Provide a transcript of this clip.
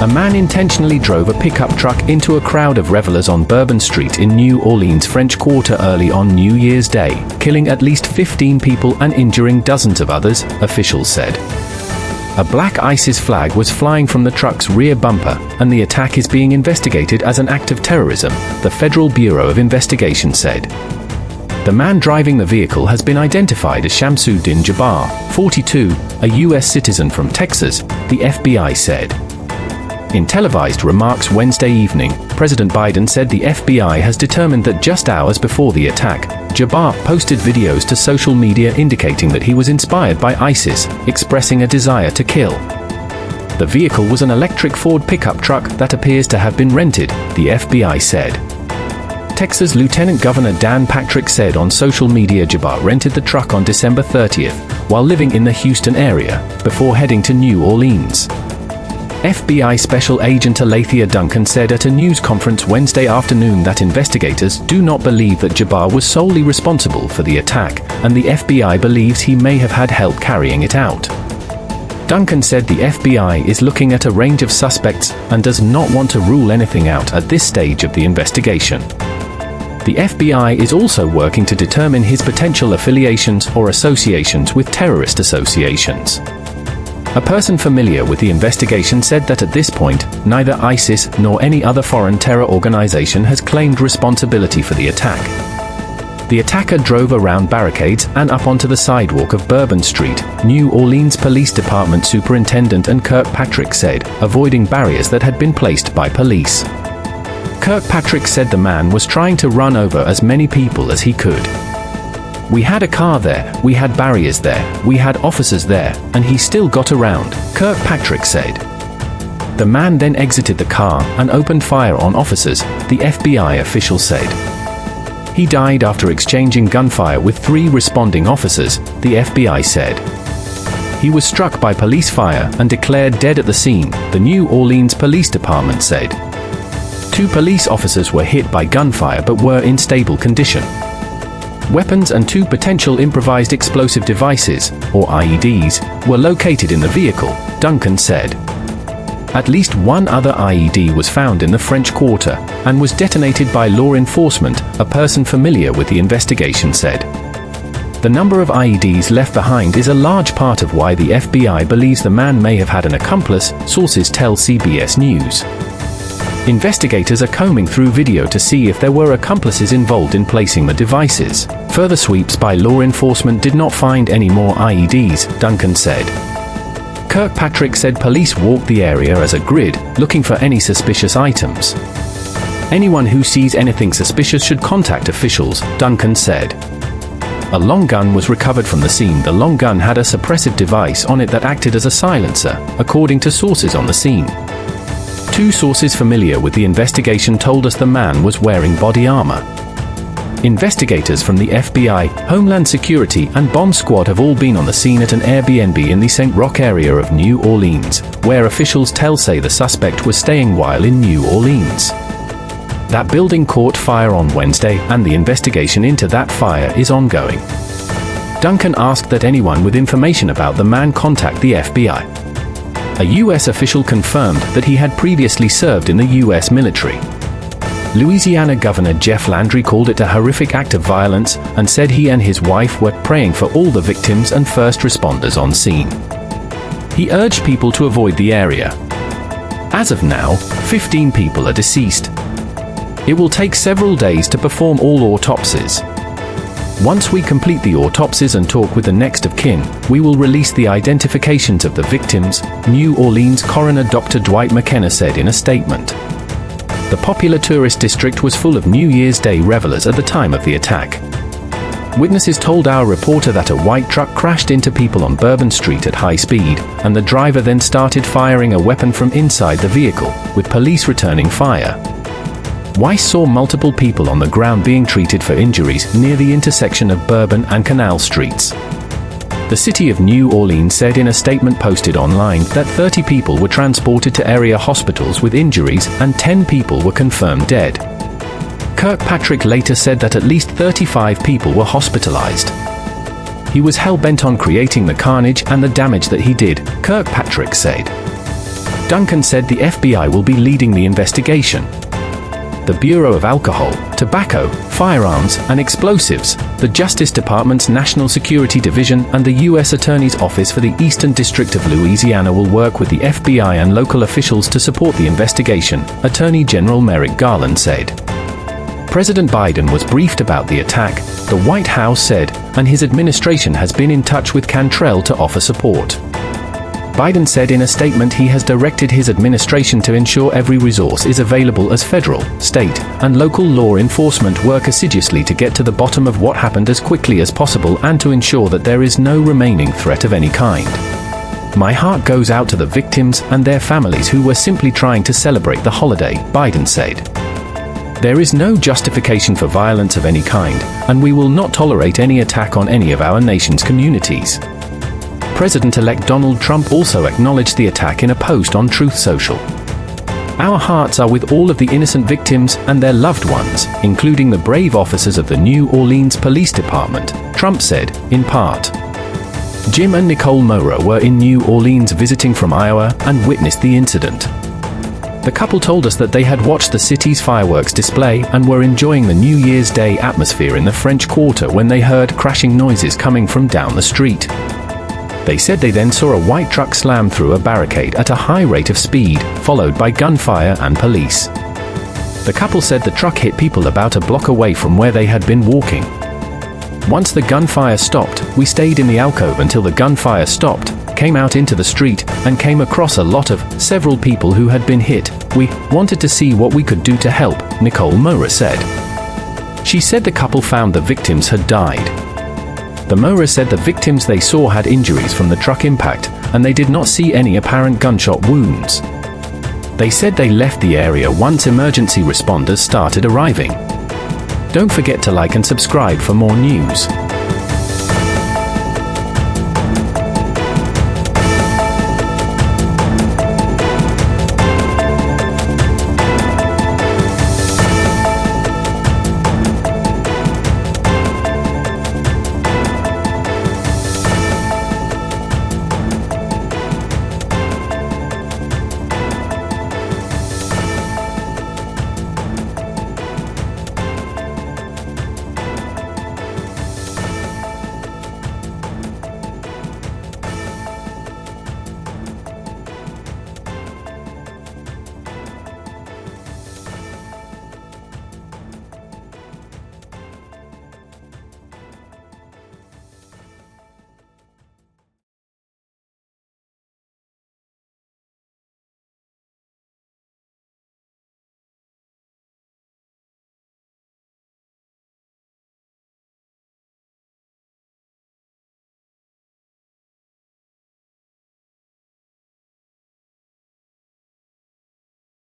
A man intentionally drove a pickup truck into a crowd of revelers on Bourbon Street in New Orleans, French Quarter early on New Year's Day, killing at least 15 people and injuring dozens of others, officials said. A black ISIS flag was flying from the truck's rear bumper, and the attack is being investigated as an act of terrorism, the Federal Bureau of Investigation said. The man driving the vehicle has been identified as Shamsuddin Jabbar, 42, a U.S. citizen from Texas, the FBI said. In televised remarks Wednesday evening, President Biden said the FBI has determined that just hours before the attack, Jabbar posted videos to social media indicating that he was inspired by ISIS, expressing a desire to kill. The vehicle was an electric Ford pickup truck that appears to have been rented, the FBI said. Texas Lieutenant Governor Dan Patrick said on social media Jabbar rented the truck on December 30th, while living in the Houston area, before heading to New Orleans. FBI Special Agent Alethea Duncan said at a news conference Wednesday afternoon that investigators do not believe that Jabbar was solely responsible for the attack, and the FBI believes he may have had help carrying it out. Duncan said the FBI is looking at a range of suspects and does not want to rule anything out at this stage of the investigation. The FBI is also working to determine his potential affiliations or associations with terrorist associations. A person familiar with the investigation said that at this point, neither ISIS nor any other foreign terror organization has claimed responsibility for the attack. The attacker drove around barricades and up onto the sidewalk of Bourbon Street, New Orleans Police Department Superintendent and Kirkpatrick said, avoiding barriers that had been placed by police. Kirkpatrick said the man was trying to run over as many people as he could. We had a car there, we had barriers there, we had officers there, and he still got around, Kirkpatrick said. The man then exited the car and opened fire on officers, the FBI official said. He died after exchanging gunfire with 3 responding officers, the FBI said. He was struck by police fire and declared dead at the scene, the New Orleans Police Department said. 2 police officers were hit by gunfire but were in stable condition. Weapons and 2 potential improvised explosive devices, or IEDs, were located in the vehicle, Duncan said. At least 1 other IED was found in the French Quarter, and was detonated by law enforcement, a person familiar with the investigation said. The number of IEDs left behind is a large part of why the FBI believes the man may have had an accomplice, sources tell CBS News. Investigators are combing through video to see if there were accomplices involved in placing the devices. Further sweeps by law enforcement did not find any more IEDs, Duncan said. Kirkpatrick said police walked the area as a grid, looking for any suspicious items. Anyone who sees anything suspicious should contact officials, Duncan said. A long gun was recovered from the scene. The long gun had a suppressive device on it that acted as a silencer, according to sources on the scene. 2 sources familiar with the investigation told us the man was wearing body armor. Investigators from the FBI, Homeland Security, and Bomb Squad have all been on the scene at an Airbnb in the St. Roch area of New Orleans, where officials say the suspect was staying while in New Orleans. That building caught fire on Wednesday, and the investigation into that fire is ongoing. Duncan asked that anyone with information about the man contact the FBI. A U.S. official confirmed that he had previously served in the U.S. military. Louisiana Governor Jeff Landry called it a horrific act of violence and said he and his wife were praying for all the victims and first responders on scene. He urged people to avoid the area. As of now, 15 people are deceased. It will take several days to perform all autopsies. Once we complete the autopsies and talk with the next of kin, we will release the identifications of the victims, New Orleans coroner Dr. Dwight McKenna said in a statement. The popular tourist district was full of New Year's Day revelers at the time of the attack. Witnesses told our reporter that a white truck crashed into people on Bourbon Street at high speed, and the driver then started firing a weapon from inside the vehicle, with police returning fire. Weiss saw multiple people on the ground being treated for injuries near the intersection of Bourbon and Canal Streets. The city of New Orleans said in a statement posted online that 30 people were transported to area hospitals with injuries and 10 people were confirmed dead. Kirkpatrick later said that at least 35 people were hospitalized. He was hell-bent on creating the carnage and the damage that he did, Kirkpatrick said. Duncan said the FBI will be leading the investigation. The Bureau of Alcohol, Tobacco, Firearms, and Explosives, the Justice Department's National Security Division, and the U.S. Attorney's Office for the Eastern District of Louisiana will work with the FBI and local officials to support the investigation, Attorney General Merrick Garland said. President Biden was briefed about the attack, the White House said, and his administration has been in touch with Cantrell to offer support. Biden said in a statement he has directed his administration to ensure every resource is available as federal, state, and local law enforcement work assiduously to get to the bottom of what happened as quickly as possible and to ensure that there is no remaining threat of any kind. My heart goes out to the victims and their families who were simply trying to celebrate the holiday, Biden said. There is no justification for violence of any kind, and we will not tolerate any attack on any of our nation's communities. President-elect Donald Trump also acknowledged the attack in a post on Truth Social. Our hearts are with all of the innocent victims and their loved ones, including the brave officers of the New Orleans Police Department, Trump said, in part. Jim and Nicole Mora were in New Orleans visiting from Iowa and witnessed the incident. The couple told us that they had watched the city's fireworks display and were enjoying the New Year's Day atmosphere in the French Quarter when they heard crashing noises coming from down the street. They said they then saw a white truck slam through a barricade at a high rate of speed, followed by gunfire and police. The couple said the truck hit people about a block away from where they had been walking. Once the gunfire stopped, we stayed in the alcove until the gunfire stopped, came out into the street, and came across a lot of several people who had been hit. We wanted to see what we could do to help, Nicole Mora said. She said the couple found the victims had died. The Mora said the victims they saw had injuries from the truck impact, and they did not see any apparent gunshot wounds. They said they left the area once emergency responders started arriving. Don't forget to like and subscribe for more news.